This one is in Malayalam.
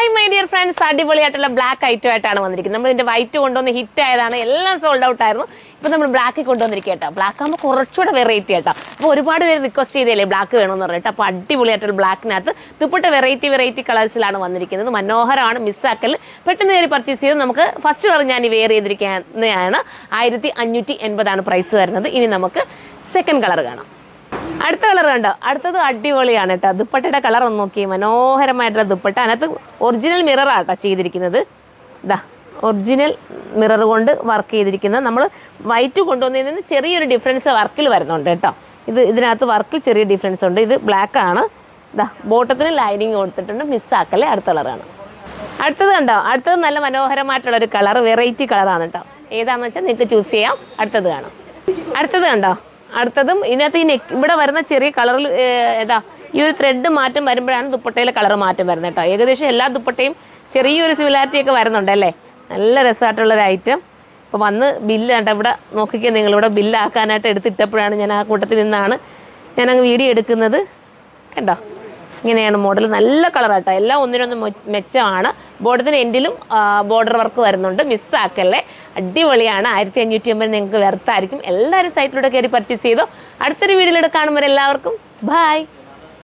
ഹായ് മൈ ഡിയർ ഫ്രണ്ട്സ്, അടിപൊളിയായിട്ടുള്ള ബ്ലാക്ക് ഐറ്റം ആയിട്ടാണ് വന്നിരിക്കുന്നത്. നമ്മൾ ഇതിന്റെ വൈറ്റ് കൊണ്ടുവന്ന് ഹിറ്റ് ആയതാണ്, എല്ലാം സോൾഡ് ഔട്ട് ആയിരുന്നു. ഇപ്പം നമ്മൾ ബ്ലാക്ക് കൊണ്ടുവന്നിരിക്കുക കേട്ടോ. ബ്ലാക്ക് ആകുമ്പോൾ കുറച്ചുകൂടെ വെറൈറ്റി ആയിട്ടോ. അപ്പോൾ ഒരുപാട് പേര് റിക്വസ്റ്റ് ചെയ്തല്ലേ ബ്ലാക്ക് വേണമെന്ന് പറഞ്ഞിട്ട്. അപ്പോൾ അടിപൊളിയായിട്ടുള്ള ബ്ലാക്കിനകത്ത് ദുപ്പട്ട വെറൈറ്റി കളേഴ്സിലാണ് വന്നിരിക്കുന്നത്. മനോഹരമാണ്, മിസ്സാക്കൽ. പെട്ടെന്ന് കയറി പർച്ചേസ് ചെയ്ത് നമുക്ക് ഫസ്റ്റ് കളർ ഞാൻ വെയർ ചെയ്തിരിക്കുന്നതാണ്. 1580 പ്രൈസ് വരുന്നത്. ഇനി നമുക്ക് സെക്കൻഡ് കളർ കാണാം. അടുത്ത കളർ കണ്ടോ, അടുത്തത് അടിപൊളിയാണ് കേട്ടോ. ദുപ്പട്ടയുടെ കളർ ഒന്ന് നോക്കി, മനോഹരമായിട്ടുള്ള ദുപ്പട്ട. അതിനകത്ത് ഒറിജിനൽ മിററാട്ടോ ചെയ്തിരിക്കുന്നത്. ഇതാ ഒറിജിനൽ മിറർ കൊണ്ട് വർക്ക് ചെയ്തിരിക്കുന്നത്. നമ്മൾ വൈറ്റ് കൊണ്ടുവന്നതിൽ നിന്ന് ചെറിയൊരു ഡിഫറൻസ് വർക്കിൽ വരുന്നുണ്ട് കേട്ടോ. ഇതിനകത്ത് വർക്കിൽ ചെറിയ ഡിഫറൻസ് ഉണ്ട്. ഇത് ബ്ലാക്ക് ആണ്. ഇതാ ബോട്ടത്തിന് ലൈനിങ് കൊടുത്തിട്ടുണ്ട്. മിസ്സാക്കല്ലേ. അടുത്ത കളറാണ്. അടുത്തത് കണ്ടോ, അടുത്തത് നല്ല മനോഹരമായിട്ടുള്ളൊരു കളർ, വെറൈറ്റി കളറാണ് കേട്ടോ. ഏതാണെന്ന് വെച്ചാൽ നിങ്ങൾക്ക് ചൂസ് ചെയ്യാം. അടുത്തത് കാണാം. അടുത്തത് കണ്ടോ, അടുത്തതും ഇതിനകത്ത് ഈ ഇവിടെ വരുന്ന ചെറിയ കളറിൽ ഈ ഒരു ത്രെഡ് മാറ്റം വരുമ്പോഴാണ് ദുപ്പട്ടയിലെ കളർ മാറ്റം വരുന്നത് കേട്ടോ. ഏകദേശം എല്ലാ ദുപ്പട്ടയും ചെറിയൊരു സിമിലാരിറ്റി ഒക്കെ വരുന്നുണ്ട് അല്ലേ. നല്ല രസമായിട്ടുള്ളൊരു ഐറ്റം. ഇപ്പോൾ വന്ന് ബില്ല് കണ്ടോ, ഇവിടെ നോക്കിക്കുക നിങ്ങളിവിടെ ബില്ലാക്കാനായിട്ട് എടുത്തിട്ടപ്പോഴാണ് ഞാൻ ആ കൂട്ടത്തിൽ നിന്നാണ് ഞാനങ്ങ് വീഡിയോ എടുക്കുന്നത്. കണ്ടോ, ഇങ്ങനെയാണ് മോഡൽ. നല്ല കളറാട്ടോ. എല്ലാം ഒന്നിനൊന്ന് മെച്ചമാണ്. ബോർഡത്തിന് എൻഡിലും ബോർഡർ വർക്ക് വരുന്നുണ്ട്. മിസ്സാക്കല്ലേ. അടിപൊളിയാണ്. 1580 നിങ്ങൾക്ക് വെർത്തായിരിക്കും. എല്ലാവരും സൈറ്റിലൂടെ കയറി പർച്ചേസ് ചെയ്തോ. അടുത്തൊരു വീഡിയോയിലൂടെ കാണുമ്പോൾ എല്ലാവർക്കും ബൈ.